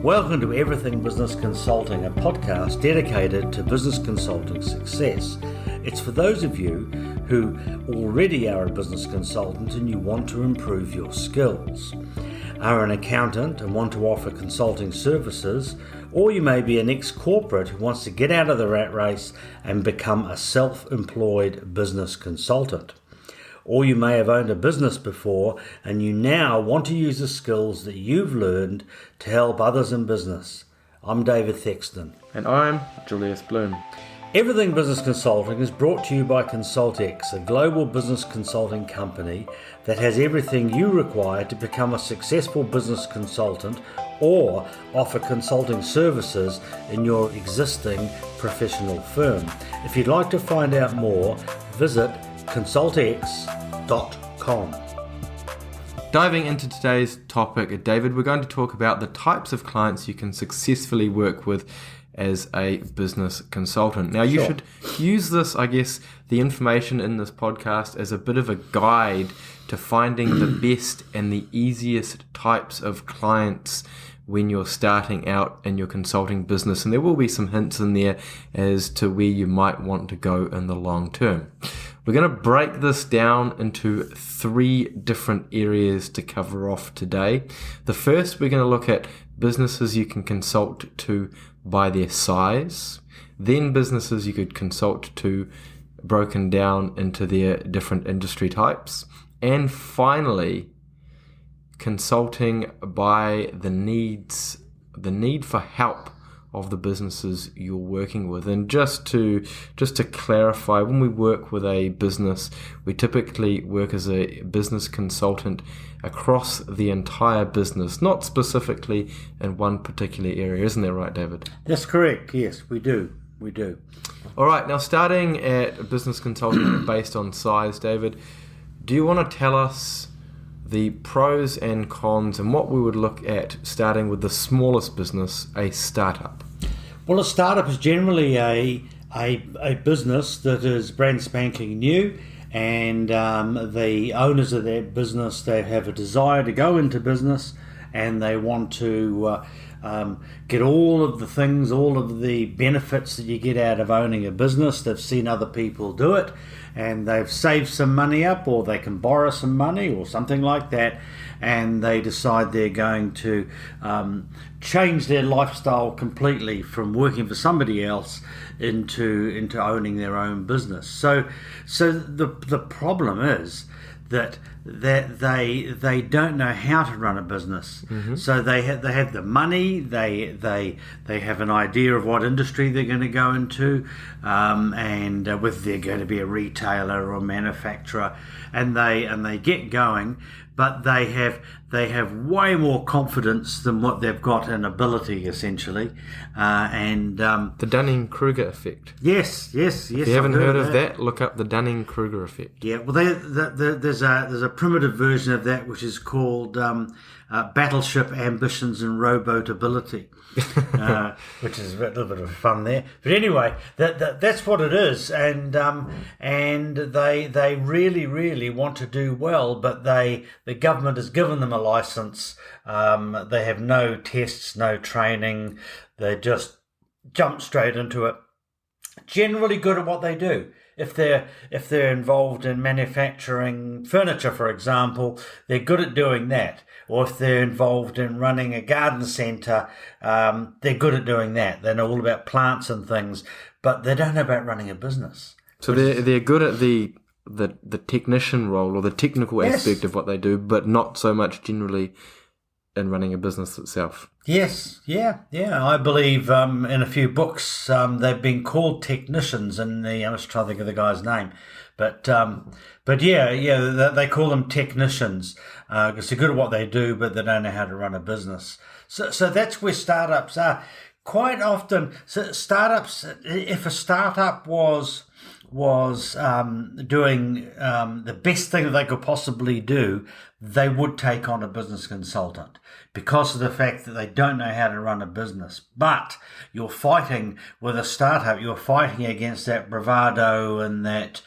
Welcome to Everything Business Consulting, a podcast dedicated to business consulting success. It's for those of you who already are a business consultant and you want to improve your skills, are an accountant and want to offer consulting services, or you may be an ex-corporate who wants to get out of the rat race and become a self-employed business consultant. Or you may have owned a business before and you now want to use the skills that you've learned to help others in business. I'm David Thexton. And I'm Julius Bloom. Everything Business Consulting is brought to you by ConsultX, a global business consulting company that has everything you require to become a successful business consultant or offer consulting services in your existing professional firm. If you'd like to find out more, visit consultx.com. Diving into today's topic, David, we're going to talk about the types of clients you can successfully work with as a business consultant. Now, you should use this, the information in this podcast as a bit of a guide to finding the best and the easiest types of clients when you're starting out in your consulting business. And there will be some hints in there as to where you might want to go in the long term. We're going to break this down into 3 different areas to cover off today. The first, we're going to look at businesses you can consult to by their size, then businesses you could consult to broken down into their different industry types, and finally, consulting by the need for help of the businesses you're working with. And just to clarify, when we work with a business, we typically work as a business consultant across the entire business, not specifically in one particular area. Isn't that right, David? That's correct. Yes, we do. All right, now starting at business consulting based on size, David, do you want to tell us the pros and cons and what we would look at starting with the smallest business, a startup? Well, a startup is generally a business that is brand spanking new, and the owners of that business, they have a desire to go into business and they want to get all of the things, all of the benefits that you get out of owning a business. They've seen other people do it and they've saved some money up, or they can borrow some money or something like that, and they decide they're going to change their lifestyle completely from working for somebody else into owning their own business. So the problem is that they don't know how to run a business. Mm-hmm. So they have the money, they have an idea of what industry they're going to go into, and whether they're going to be a retailer or a manufacturer, and they get going, but they have way more confidence than what they've got in ability, essentially, and the Dunning-Kruger effect. Yes. If you haven't heard of that, look up the Dunning-Kruger effect. Yeah, well, there's a primitive version of that which is called Battleship Ambitions and Rowboat Ability, which is a little bit of fun there. But anyway, that's what it is, and they really want to do well, but the government has given them a license. They have no tests, no training. They just jump straight into it. Generally good at what they do. If they're involved in manufacturing furniture, for example, they're good at doing that. Or if they're involved in running a garden centre, they're good at doing that. They know all about plants and things, but they don't know about running a business. So they're good at the technician role or the technical aspect of what they do, but not so much generally in running a business itself. Yes, yeah. I believe in a few books they've been called technicians, and I was trying to think of the guy's name, but they call them technicians because they're good at what they do, but they don't know how to run a business. So that's where startups are. Quite often, startups. If a startup was doing the best thing that they could possibly do, they would take on a business consultant because of the fact that they don't know how to run a business. But you're fighting with a startup. You're fighting against that bravado and that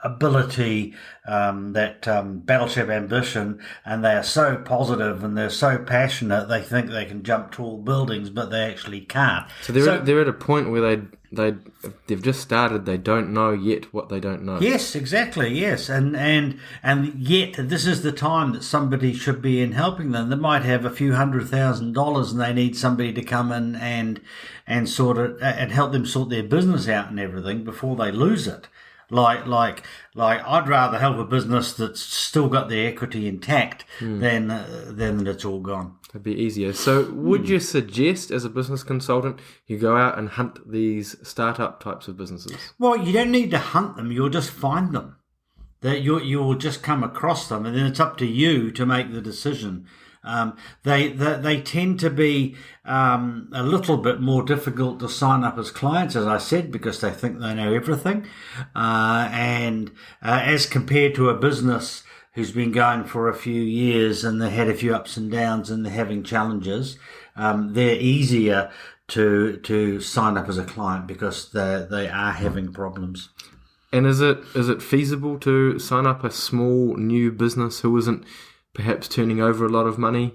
ability, battleship ambition, and they are so positive and they're so passionate. They think they can jump tall buildings, but they actually can't. So they're at a point where they've just started. They don't know yet what they don't know. Yes, exactly. Yes, and yet this is the time that somebody should be in helping them. They might have a few $100,000 and they need somebody to come in and sort it and help them sort their business out and everything before they lose it. Like I'd rather help a business that's still got their equity intact than that it's all gone. It'd be easier. So would you suggest as a business consultant you go out and hunt these startup types of businesses? Well, you don't need to hunt them. You'll just find them. That you'll just come across them, and then it's up to you to make the decision. They tend to be a little bit more difficult to sign up as clients, as I said, because they think they know everything. And as compared to a business who's been going for a few years and they had a few ups and downs and they're having challenges, they're easier to sign up as a client because they are having problems. And is it feasible to sign up a small new business who isn't perhaps turning over a lot of money?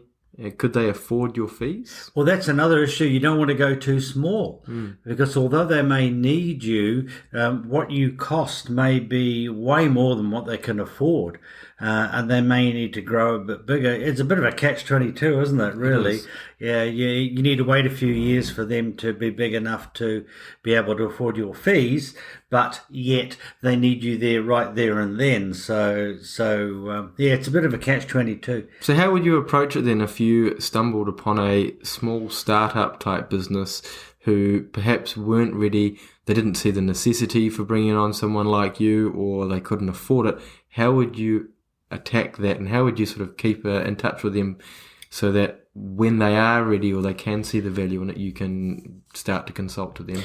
Could they afford your fees? Well, that's another issue. You don't want to go too small because although they may need you, what you cost may be way more than what they can afford. And they may need to grow a bit bigger. It's a bit of a catch-22, isn't it, really? It is. Yeah, you need to wait a few years for them to be big enough to be able to afford your fees, but yet they need you there right there and then. So it's a bit of a catch-22. So how would you approach it then if you stumbled upon a small startup type business who perhaps weren't ready, they didn't see the necessity for bringing on someone like you, or they couldn't afford it? How would you attack that, and how would you sort of keep in touch with them so that when they are ready or they can see the value in it, you can start to consult to them?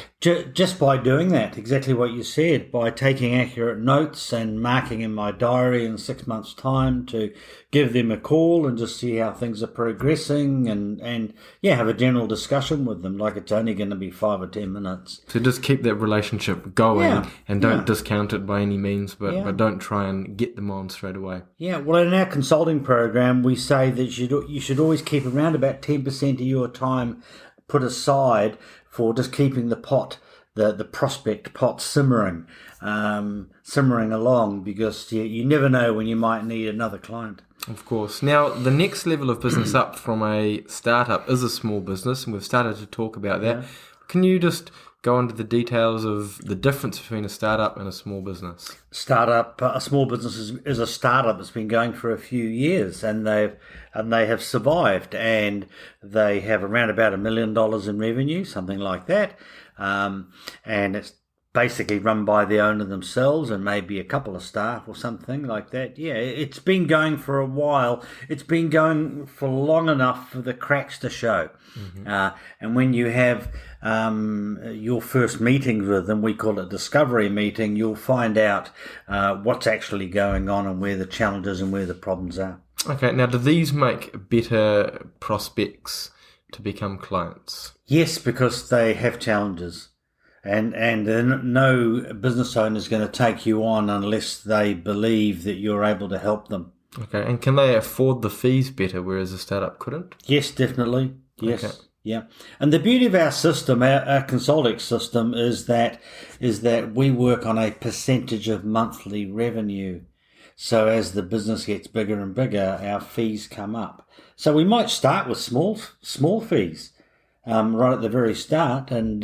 Just by doing that, exactly what you said, by taking accurate notes and marking in my diary in 6 months' time to give them a call and just see how things are progressing and have a general discussion with them, like it's only going to be 5 or 10 minutes. So just keep that relationship going and don't discount it by any means, but don't try and get them on straight away. Yeah, well, in our consulting program, we say that you should always keep around about 10% of your time put aside for just keeping the pot, the prospect pot simmering along, because you never know when you might need another client. Of course. Now, the next level of business up from a startup is a small business, and we've started to talk about that. Yeah. Can you just go into the details of the difference between a startup and a small business? A small business is a startup that's been going for a few years, and they have survived, and they have around about $1 million in revenue, something like that, and it's basically run by the owner themselves and maybe a couple of staff or something like that. Yeah, it's been going for a while. It's been going for long enough for the cracks to show. Mm-hmm. And when you have your first meeting with them, we call it discovery meeting, you'll find out what's actually going on and where the challenges and where the problems are. Okay, now do these make better prospects to become clients? Yes, because they have challenges. And no business owner is going to take you on unless they believe that you're able to help them. Okay, and can they afford the fees better, whereas a startup couldn't? Yes, definitely. Yes. Okay. Yeah. And the beauty of our system, our consulting system, is that we work on a percentage of monthly revenue. So as the business gets bigger and bigger, our fees come up. So we might start with small fees right at the very start, and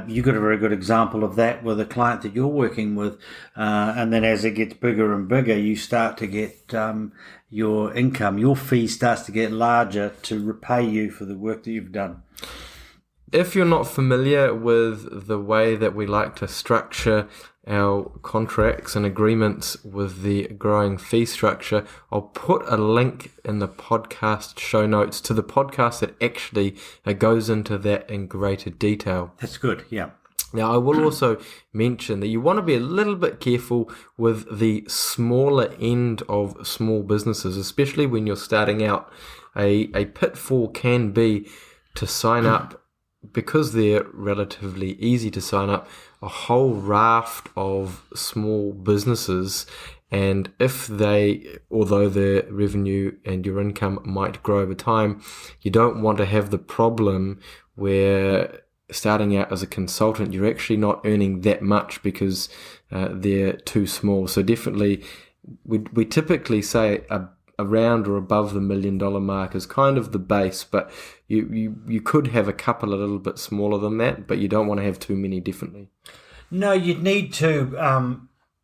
you got a very good example of that with a client that you're working with, and then as it gets bigger and bigger, you start to get your income, your fee starts to get larger to repay you for the work that you've done. If you're not familiar with the way that we like to structure our contracts and agreements with the growing fee structure, I'll put a link in the podcast show notes to the podcast that actually goes into that in greater detail. That's good, yeah. Now, I will also mention that you want to be a little bit careful with the smaller end of small businesses, especially when you're starting out. A pitfall can be to sign up, because they're relatively easy to sign up, a whole raft of small businesses. And if although their revenue and your income might grow over time, you don't want to have the problem where starting out as a consultant, you're actually not earning that much because they're too small. So definitely, we typically say around or above the $1 million mark is kind of the base, but you could have a couple a little bit smaller than that, but you don't want to have too many, definitely. No, you'd need to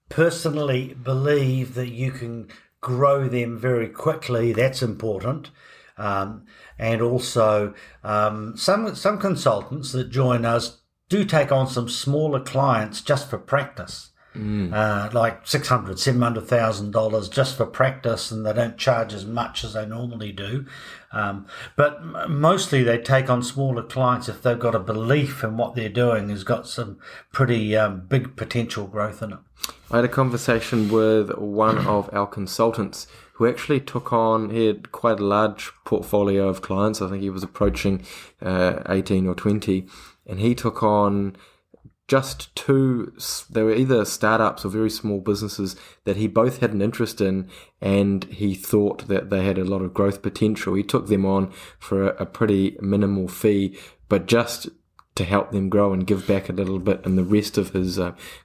personally believe that you can grow them very quickly. That's important. And also, some consultants that join us do take on some smaller clients just for practice, like $600,000, $700,000 just for practice, and they don't charge as much as they normally do. But mostly they take on smaller clients if they've got a belief in what they're doing has got some pretty big potential growth in it. I had a conversation with one of our consultants who actually he had quite a large portfolio of clients. I think he was approaching 18 or 20, and he took on just two. They were either startups or very small businesses that he both had an interest in, and he thought that they had a lot of growth potential. He took them on for a pretty minimal fee, but just to help them grow and give back a little bit, and the rest of his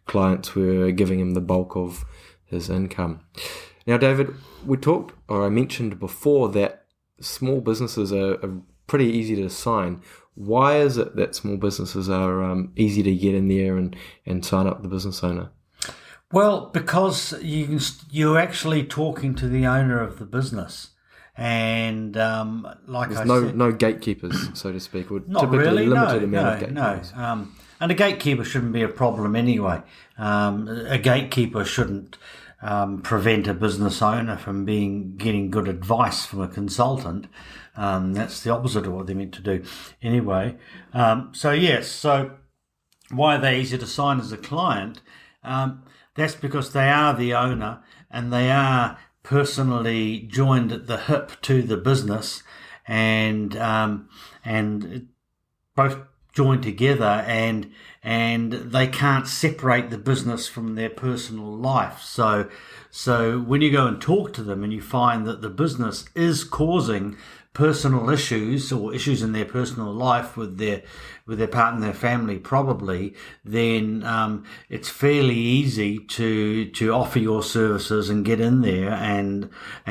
clients were giving him the bulk of his income. Now, David, I mentioned before that small businesses are pretty easy to sign. Why is it that small businesses are easy to get in there and sign up the business owner? Well, because you're actually talking to the owner of the business. And There's no gatekeepers, so to speak, or not typically really, limited amount of gatekeepers. No. And a gatekeeper shouldn't be a problem anyway. A gatekeeper shouldn't prevent a business owner from getting good advice from a consultant. That's the opposite of what they're meant to do anyway. So why are they easy to sign as a client? That's because they are the owner and they are personally joined at the hip to the business, and both joined together, and they can't separate the business from their personal life. So when you go and talk to them and you find that the business is causing personal issues or issues in their personal life with their partner, their family probably, then it's fairly easy to offer your services and get in there and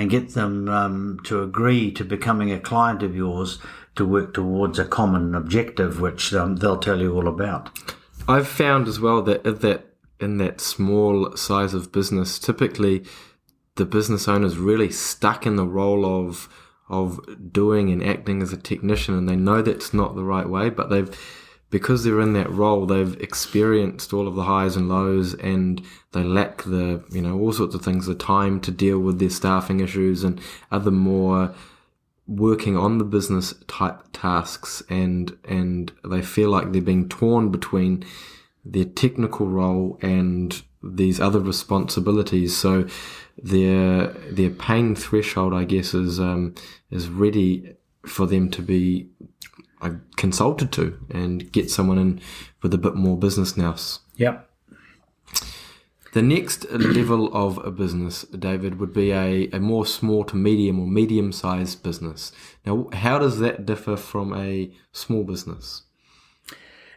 get them to agree to becoming a client of yours to work towards a common objective, which they'll tell you all about. I've found as well that in that small size of business, typically the business owner's really stuck in the role of doing and acting as a technician, and they know that's not the right way, but because they're in that role, they've experienced all of the highs and lows, and they lack the, all sorts of things, the time to deal with their staffing issues and other more working on the business type tasks, and they feel like they're being torn between their technical role and these other responsibilities. So their pain threshold, I guess, is ready for them to be consulted to and get someone in with a bit more business nous. Yep. The next level of a business, David, would be a more small to medium or medium-sized business. Now, how does that differ from a small business?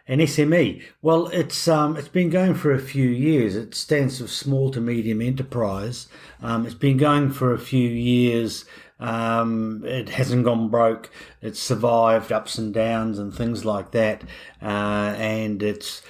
An SME. Well, it's been going for a few years. It stands for small to medium enterprise. It's been going for a few years. It hasn't gone broke. It's survived ups and downs and things like that. And it's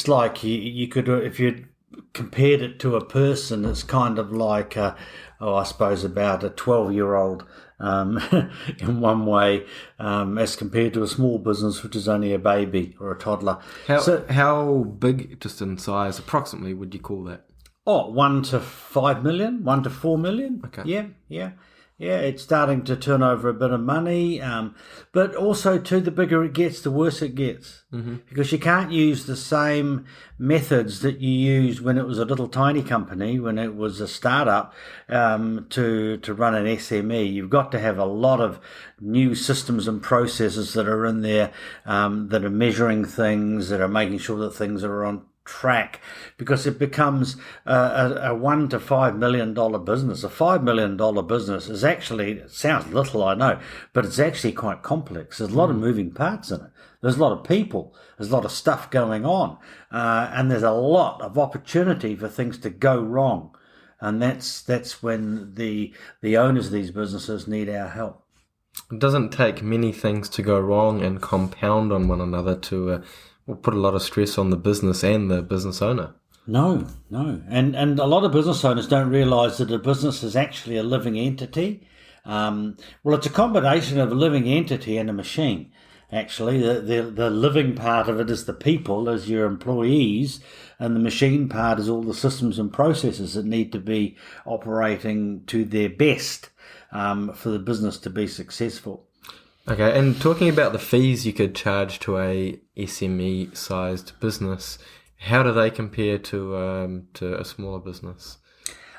like you could, if you compared it to a person, it's kind of like I suppose about a 12-year-old. In one way, as compared to a small business, which is only a baby or a toddler. How big, just in size, approximately, would you call that? 1 to 5 million, 1 to 4 million. Okay. Yeah. Yeah, it's starting to turn over a bit of money, but also too, the bigger it gets, the worse it gets, because you can't use the same methods that you used when it was a little tiny company, when it was a startup, to run an SME. You've got to have a lot of new systems and processes that are in there, that are measuring things, that are making sure that things are on track, because it becomes a $1 to $5 million business. A $5 million business is actually, it sounds little, I know, but it's actually quite complex. There's a lot of moving parts in it. There's a lot of people. There's a lot of stuff going on, and there's a lot of opportunity for things to go wrong. And that's when the owners of these businesses need our help. It doesn't take many things to go wrong and compound on one another to put a lot of stress on the business and the business owner. No. And a lot of business owners don't realise that a business is actually a living entity. Well, it's a combination of a living entity and a machine. Actually, the living part of it is the people, as your employees, and the machine part is all the systems and processes that need to be operating to their best, for the business to be successful. Okay, and talking about the fees you could charge to a SME-sized business, how do they compare to a smaller business?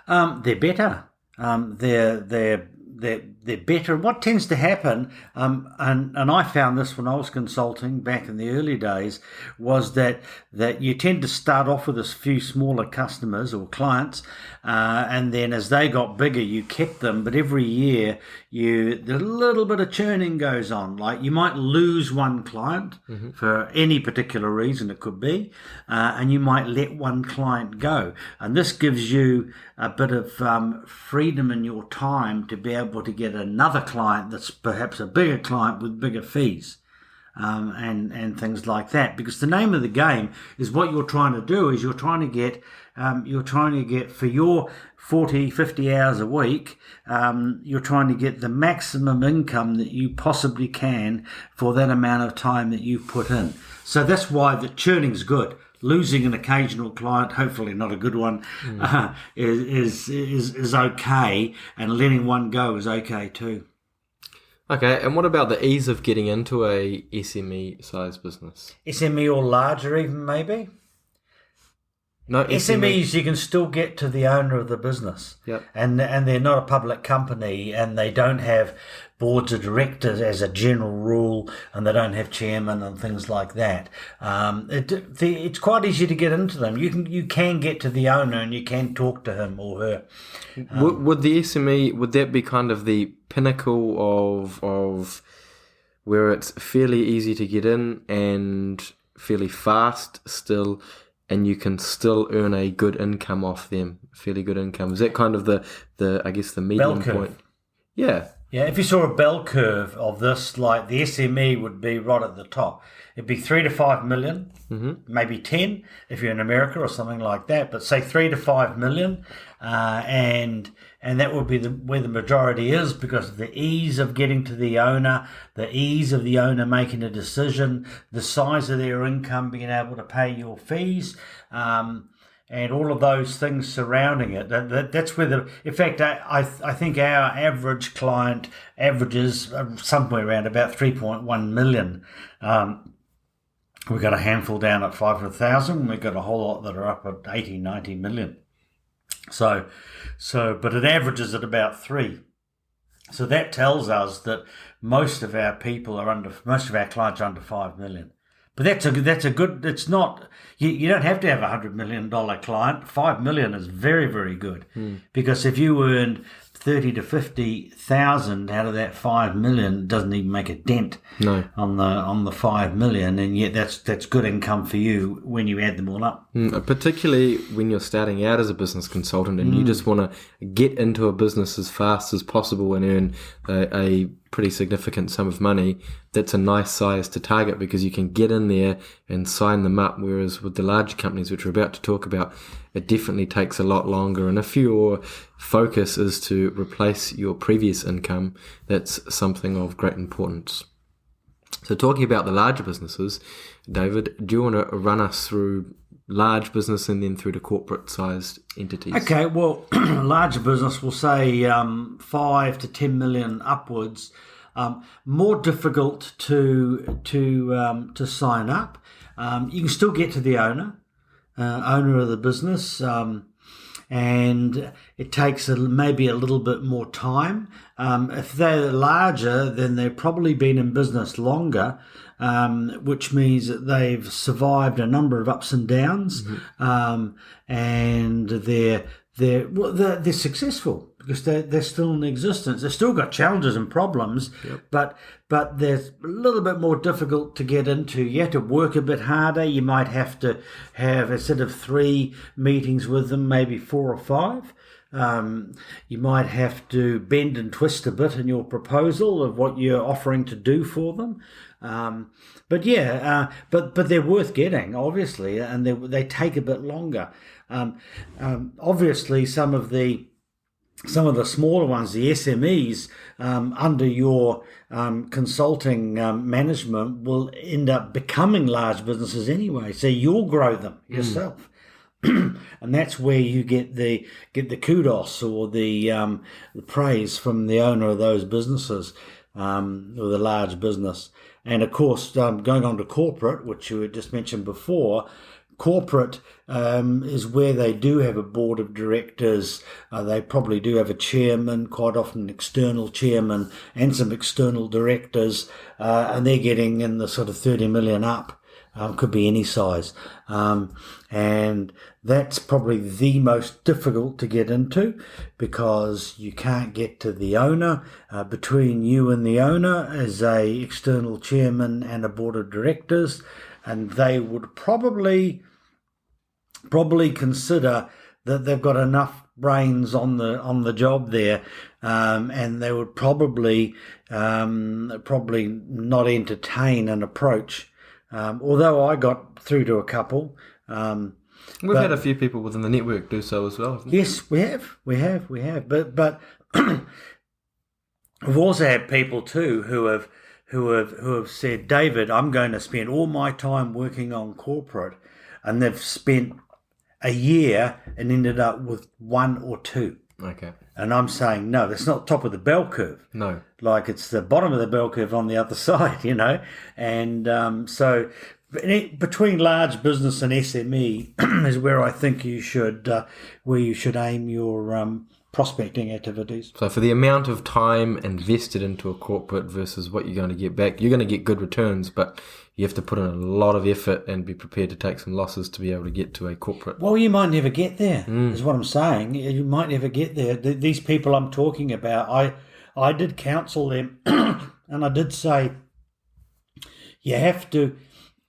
They're better. They're better. And what tends to happen, and I found this when I was consulting back in the early days, was that you tend to start off with a few smaller customers or clients, and then as they got bigger, you kept them. But every year, a little bit of churning goes on. Like you might lose one client for any particular reason, it could be, and you might let one client go. And this gives you a bit of freedom in your time to be able to get another client that's perhaps a bigger client with bigger fees, and things like that. Because the name of the game is what you're trying to do is you're trying to get for your 40, 50 hours a week, you're trying to get the maximum income that you possibly can for that amount of time that you've put in. So that's why the churning's good. Losing an occasional client, hopefully not a good one, is okay, and letting one go is okay too. Okay, and what about the ease of getting into a SME-sized business? SME or larger even, maybe? No, SMEs, you can still get to the owner of the business. Yep. And they're not a public company, and they don't have boards of directors as a general rule, and they don't have chairman and things like that. It's quite easy to get into them. You can get to the owner and you can talk to him or her. Would the SME, would that be kind of the pinnacle of where it's fairly easy to get in and fairly fast still, and you can still earn a good income off them, fairly good income? Is that kind of the I guess the medium point? Yeah. Yeah, if you saw a bell curve of this, like the SME would be right at the top. It'd be 3 to 5 million, maybe 10 if you're in America or something like that. But say 3 to 5 million, and that would be where the majority is, because of the ease of getting to the owner, the ease of the owner making a decision, the size of their income, being able to pay your fees, and all of those things surrounding it. That's where in fact, I think our average client averages somewhere around about 3.1 million. We've got a handful down at 500,000. We've got a whole lot that are up at 80, 90 million. So, but it averages at about 3. So that tells us that most of our clients are under 5 million. But that's a good. It's not. You don't have to have $100 million client. 5 million is very, very good, because if you earned 30 to 50,000 out of that 5 million, it doesn't even make a dent on the 5 million, and yet that's good income for you when you add them all up. Particularly when you're starting out as a business consultant and you just want to get into a business as fast as possible and earn a pretty significant sum of money. That's a nice size to target, because you can get in there and sign them up, whereas with the larger companies, which we're about to talk about, it definitely takes a lot longer. And if your focus is to replace your previous income, that's something of great importance. So talking about the larger businesses, David, do you want to run us through large business and then through to corporate-sized entities? Okay, well, larger business will say 5 to 10 million upwards. More difficult to sign up. You can still get to the owner of the business, and it takes maybe a little bit more time. If they're larger, then they've probably been in business longer, which means that they've survived a number of ups and downs, and they're successful because they're still in existence. They've still got challenges and problems, but they're a little bit more difficult to get into. You have to work a bit harder. You might have to have, instead of 3 meetings with them, maybe 4 or 5. You might have to bend and twist a bit in your proposal of what you're offering to do for them. But they're worth getting, obviously, and they take a bit longer. Obviously, some of the smaller ones, the SMEs, under your consulting management, will end up becoming large businesses anyway. So you'll grow them yourself. And that's where you get the kudos or the praise from the owner of those businesses, or the large business. And of course, going on to corporate, which you had just mentioned before, corporate is where they do have a board of directors. They probably do have a chairman, quite often an external chairman, and some external directors, and they're getting in the sort of 30 million up. Could be any size. And that's probably the most difficult to get into because you can't get to the owner. Between you and the owner is a external chairman and a board of directors, and they would probably consider that they've got enough brains on the job there, and they would probably not entertain an approach. Although I got through to a couple. We've had a few people within the network do so as well, haven't we? Yes, we have. But we've also had people too who have said, David, I'm going to spend all my time working on corporate, and they've spent a year and ended up with 1 or 2. Okay. And I'm saying, no, that's not top of the bell curve. No. Like it's the bottom of the bell curve on the other side, And so between large business and SME is where I think you should aim your prospecting activities. So for the amount of time invested into a corporate versus what you're going to get back, you're going to get good returns, but you have to put in a lot of effort and be prepared to take some losses to be able to get to a corporate. Well, you might never get there, is what I'm saying. You might never get there. These people I'm talking about, I did counsel them, and I did say, you have to,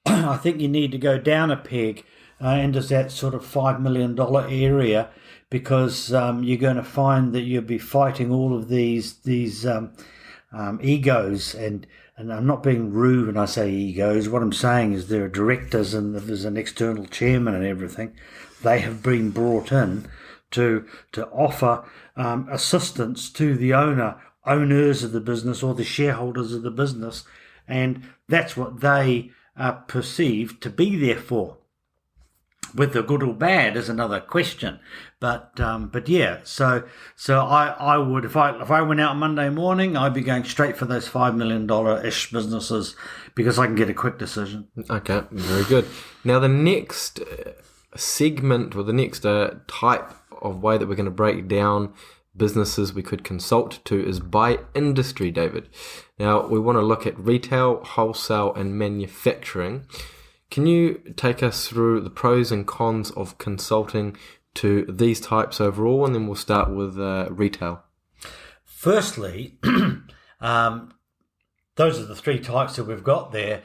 I think you need to go down a peg into that sort of $5 million area, because you're going to find that you'll be fighting all of these egos, and I'm not being rude when I say egos. What I'm saying is there are directors and there's an external chairman and everything. They have been brought in to offer assistance to the owners of the business or the shareholders of the business, and that's what they are perceived to be there for. Whether good or bad is another question, but yeah. So I would, if I went out Monday morning, I'd be going straight for those $5 million ish businesses because I can get a quick decision. Okay, very good. Now the next segment, or the next type of way that we're going to break down businesses we could consult to is by industry, David. Now we want to look at retail, wholesale, and manufacturing. Can you take us through the pros and cons of consulting to these types overall, and then we'll start with retail? Firstly, those are the 3 types that we've got there.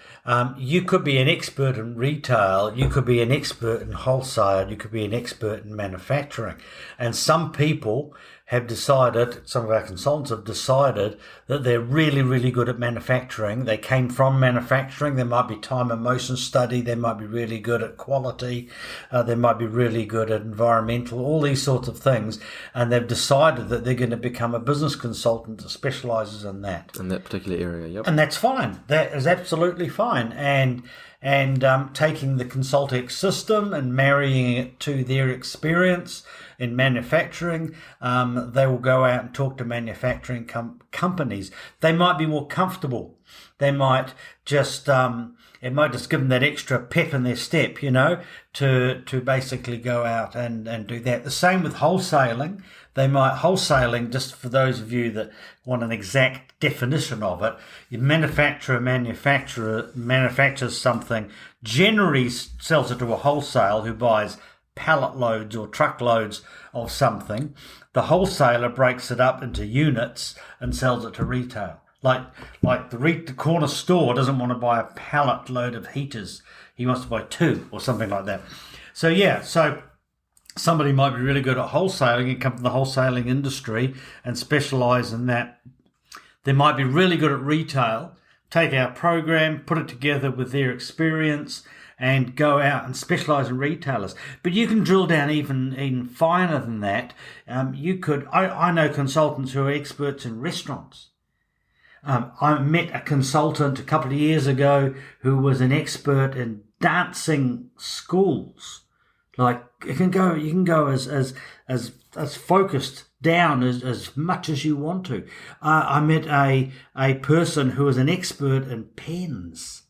You could be an expert in retail, you could be an expert in wholesale, you could be an expert in manufacturing. And some people have decided, some of our consultants have decided that they're really, really good at manufacturing. They came from manufacturing. There might be time and motion study. They might be really good at quality. They might be really good at environmental, all these sorts of things. And they've decided that they're going to become a business consultant that specializes in that. In that particular area, yep. And that's fine. That is absolutely fine. and taking the Consultex system and marrying it to their experience in manufacturing. They will go out and talk to manufacturing companies. They might be more comfortable. They might just it might just give them that extra pep in their step, to basically go out and do that. The same with wholesaling. They might wholesaling, just for those of you that want an exact definition of it, your manufacturer manufactures something, generally sells it to a wholesale who buys pallet loads or truckloads of something. The wholesaler breaks it up into units and sells it to retail. Like the corner store doesn't want to buy a pallet load of heaters. He wants to buy 2 or something like that. So somebody might be really good at wholesaling and come from the wholesaling industry and specialize in that. They might be really good at retail, take our program, put it together with their experience, and go out and specialize in retailers. But you can drill down even finer than that. I know consultants who are experts in restaurants. I met a consultant a couple of years ago who was an expert in dancing schools. Like you can go as focused down as much as you want to. I met a person who was an expert in pens,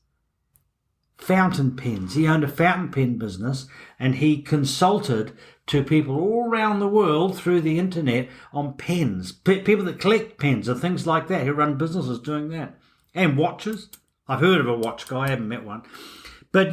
fountain pens. He owned a fountain pen business, and he consulted to people all around the world through the internet on pens. People that collect pens or things like that, who run businesses doing that. And watches. I've heard of a watch guy, I haven't met one. But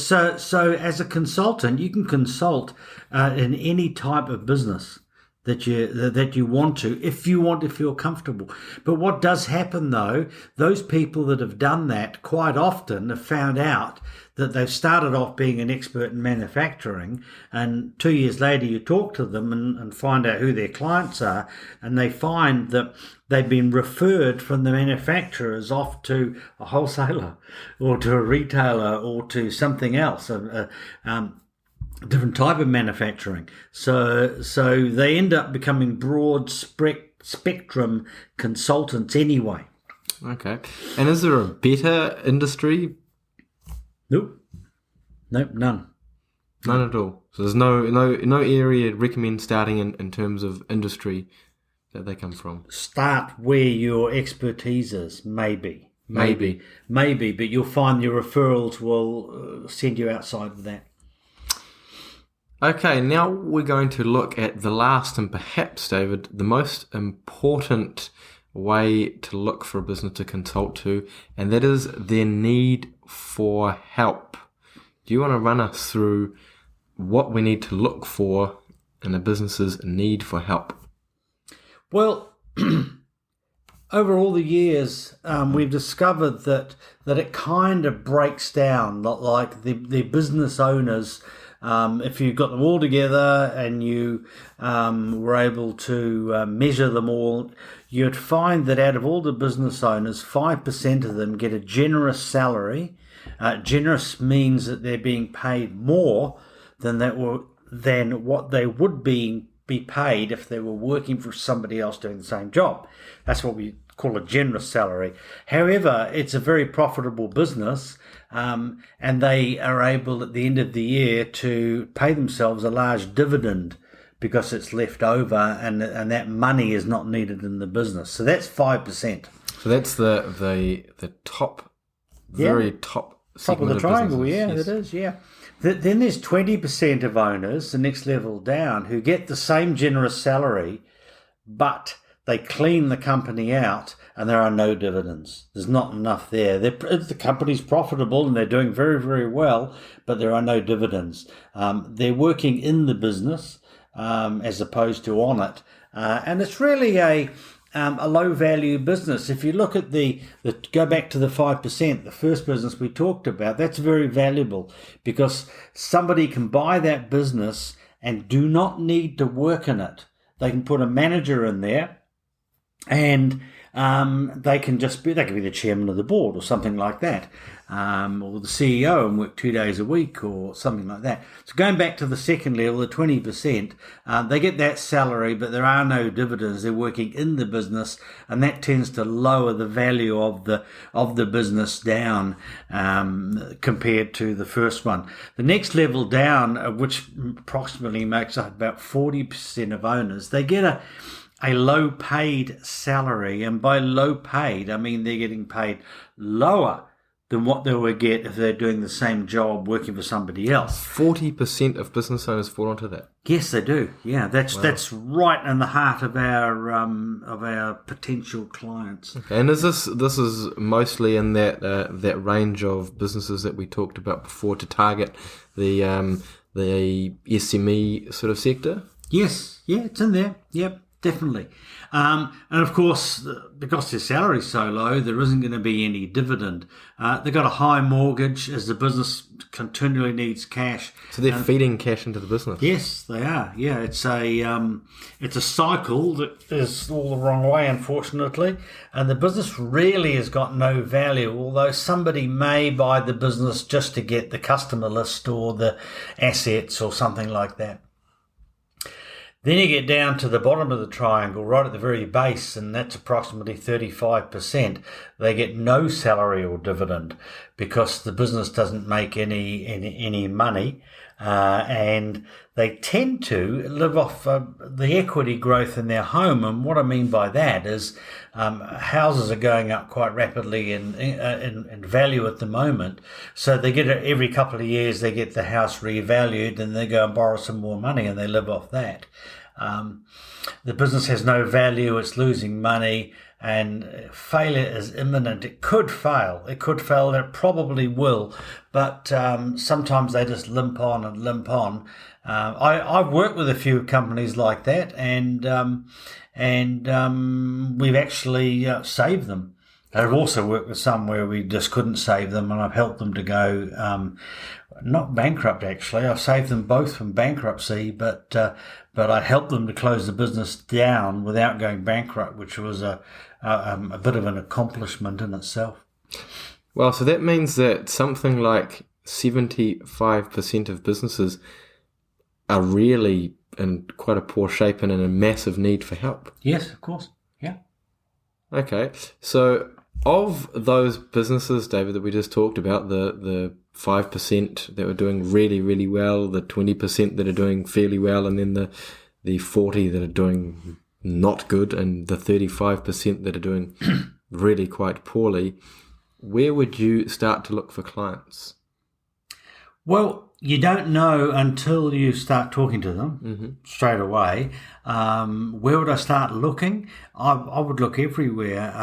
so as a consultant, you can consult in any type of business that you want to, if you want to feel comfortable. But what does happen though, those people that have done that quite often have found out that they've started off being an expert in manufacturing, and 2 years later you talk to them and find out who their clients are, and they find that they've been referred from the manufacturers off to a wholesaler or to a retailer or to something else, a different type of manufacturing. So they end up becoming broad spectrum consultants anyway. And is there a better industry? Nope, none. None at all. So there's no area you'd recommend starting in terms of industry that they come from. Start where your expertise is, maybe, but you'll find your referrals will send you outside of that. Okay, now we're going to look at the last and perhaps, David, the most important way to look for a business to consult to, and that is their need for help. Do you want to run us through what we need to look for in a business's need for help? Well, over all the years, we've discovered that it kind of breaks down, not like the business owners. If you got them all together and you were able to measure them all, you'd find that out of all the business owners, 5% of them get a generous salary. Generous means that they're being paid more than what they would be paid if they were working for somebody else doing the same job. That's what we call a generous salary. However, it's a very profitable business, and they are able at the end of the year to pay themselves a large dividend because it's left over, and that money is not needed in the business. So that's 5%. So that's the top, very top segment of the triangle. Businesses. It is. Yeah. Then there's 20% of owners, the next level down, who get the same generous salary, but they clean the company out and there are no dividends. There's not enough there. The company's profitable and they're doing very, very well, but there are no dividends. They're working in the business as opposed to on it. And it's really a low value business. If you look at go back to the 5%, the first business we talked about, that's very valuable because somebody can buy that business and do not need to work in it. They can put a manager in there and they can be the chairman of the board or something like that, or the CEO and work 2 days a week or something like that. So going back to the second level, the 20%, they get that salary, but there are no dividends. They're working in the business, and that tends to lower the value of the business down compared to the first one. The next level down, which approximately makes up about 40% of owners, they get a low paid salary, and by low paid I mean they're getting paid lower than what they would get if they're doing the same job working for somebody else. 40% of business owners fall into that. Yes, they do. Yeah, that's right in the heart of our potential clients. Okay. And this is mostly in that range of businesses that we talked about before to target the SME sort of sector? Yes, yeah, it's in there. Yep, definitely. And of course, because their salary's so low, there isn't going to be any dividend. They've got a high mortgage as the business continually needs cash. So they're feeding cash into the business. Yes, they are. Yeah, it's a cycle that is all the wrong way, unfortunately. And the business really has got no value, although somebody may buy the business just to get the customer list or the assets or something like that. Then you get down to the bottom of the triangle, right at the very base, and that's approximately 35%. They get no salary or dividend because the business doesn't make any money, and they tend to live off the equity growth in their home. And what I mean by that is houses are going up quite rapidly in value at the moment, so they get it every couple of years. They get the house revalued, and they go and borrow some more money, and they live off that. The business has no value, it's losing money, and failure is imminent. It could fail, and it probably will, but sometimes they just limp on and limp on. I've worked with a few companies like that, and we've actually saved them. I've also worked with some where we just couldn't save them, and I've helped them to go not bankrupt. Actually, I've saved them both from bankruptcy, but I helped them to close the business down without going bankrupt, which was a bit of an accomplishment in itself. Well, so that means that something like 75% of businesses are really in quite a poor shape and in a massive need for help. Yes, of course. Yeah. Okay, so of those businesses, David, that we just talked about, the 5% that are doing really, really well, the 20% that are doing fairly well, and then the 40% that are doing not good, and the 35% that are doing really quite poorly, where would you start to look for clients? Well, you don't know until you start talking to them straight away. Where would I start looking? I would look everywhere.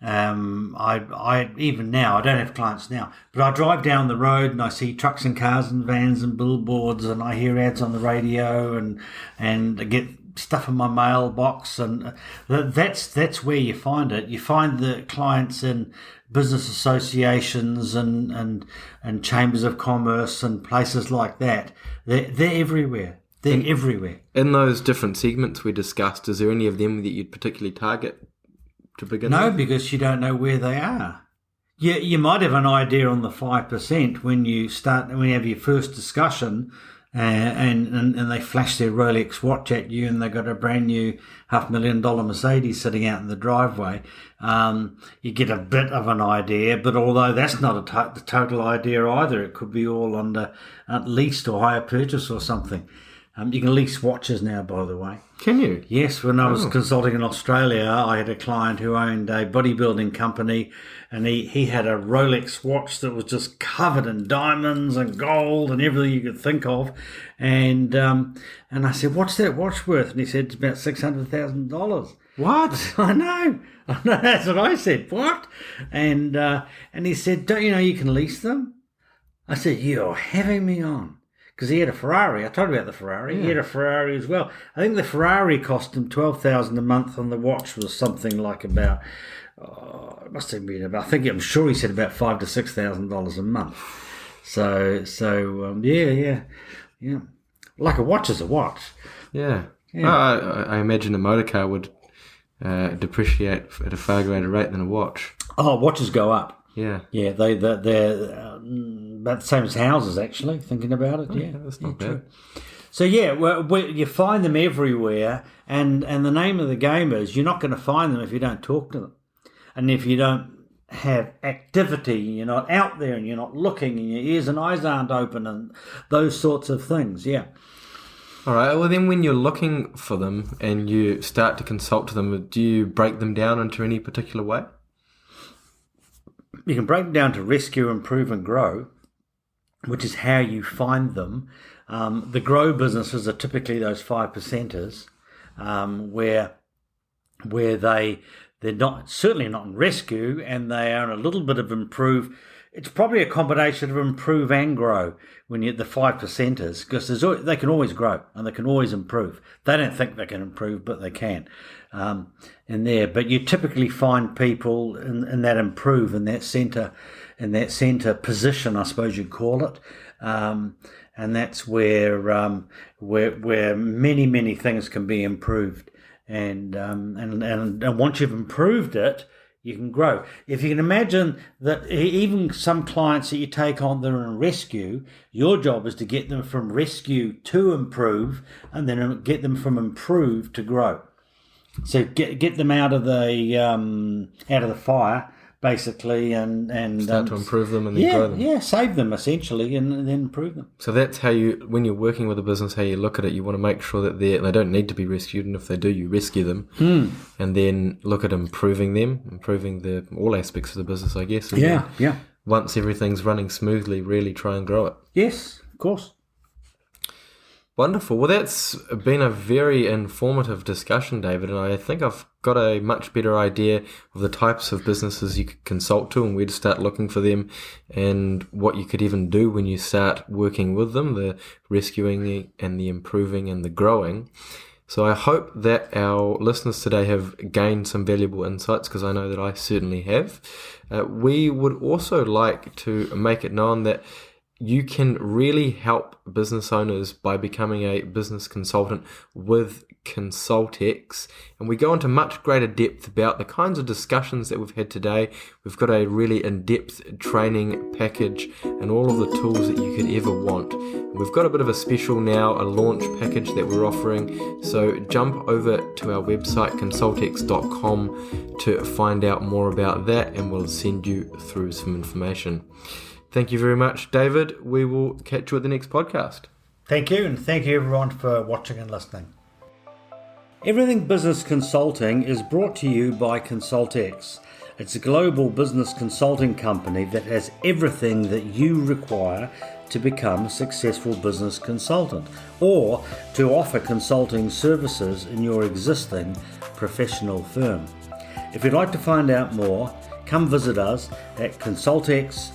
I even now, I don't have clients now, but I drive down the road and I see trucks and cars and vans and billboards, and I hear ads on the radio, and I get stuff in my mailbox, and that's where you find it. You find the clients in business associations and chambers of commerce and places like that. They're everywhere. They're everywhere. In those different segments we discussed, is there any of them that you'd particularly target to begin with? No, because you don't know where they are. You might have an idea on the 5% when you have your first discussion, and they flash their Rolex watch at you, and they've got a brand new $500,000 Mercedes sitting out in the driveway. You get a bit of an idea, but although that's not the total idea either, it could be all under at least or hire purchase or something. You can lease watches now, by the way. Can you? Yes, when I was consulting in Australia, I had a client who owned a bodybuilding company, and he had a Rolex watch that was just covered in diamonds and gold and everything you could think of. And I said, "What's that watch worth?" And he said, "It's about $600,000. What? I know. That's what I said. What? And he said, "Don't you know you can lease them?" I said, "You're having me on." Because he had a Ferrari. I told you about the Ferrari. Yeah. He had a Ferrari as well. I think the Ferrari cost him $12,000 a month, and the watch was something like about, it must have been about, I'm sure he said about $5,000 to $6,000 a month. So yeah. Like a watch is a watch. Yeah. I imagine a motor car would depreciate at a far greater rate than a watch. Oh, watches go up. Yeah. Yeah, they're about the same as houses, actually, thinking about it. Yeah, that's not bad. True. So, yeah, you find them everywhere, and the name of the game is you're not going to find them if you don't talk to them. And if you don't have activity, you're not out there and you're not looking and your ears and eyes aren't open and those sorts of things, yeah. All right, well then when you're looking for them and you start to consult to them, do you break them down into any particular way? You can break them down to rescue, improve and grow, which is how you find them. The grow businesses are typically those 5%ers where they're not, certainly not in rescue, and they are in a little bit of improve. It's probably a combination of improve and grow when you're the 5%ers, because they can always grow and they can always improve. They don't think they can improve, but they can in there. But you typically find people in that improve, in that centre position, I suppose you'd call it. And that's where many things can be improved. And once you've improved it, you can grow. If you can imagine that even some clients that you take on that are in rescue, your job is to get them from rescue to improve, and then get them from improve to grow. So get them out of the fire, basically, and start to improve them and then grow them. Yeah, save them essentially, and then improve them. So that's how when you're working with a business, how you look at it. You want to make sure that they don't need to be rescued, and if they do, you rescue them, and then look at improving all aspects of the business, I guess. And yeah. Once everything's running smoothly, really try and grow it. Yes, of course. Wonderful. Well, that's been a very informative discussion, David, and I think I've got a much better idea of the types of businesses you could consult to and where to start looking for them, and what you could even do when you start working with them, the rescuing and the improving and the growing. So I hope that our listeners today have gained some valuable insights, because I know that I certainly have. We would also like to make it known that you can really help business owners by becoming a business consultant with Consultex. And we go into much greater depth about the kinds of discussions that we've had today. We've got a really in-depth training package and all of the tools that you could ever want. We've got a bit of a special now, a launch package that we're offering. So jump over to our website, consultex.com, to find out more about that, and we'll send you through some information. Thank you very much, David. We will catch you at the next podcast. Thank you, and thank you everyone for watching and listening. Everything Business Consulting is brought to you by Consultex. It's a global business consulting company that has everything that you require to become a successful business consultant, or to offer consulting services in your existing professional firm. If you'd like to find out more, come visit us at consultex.com.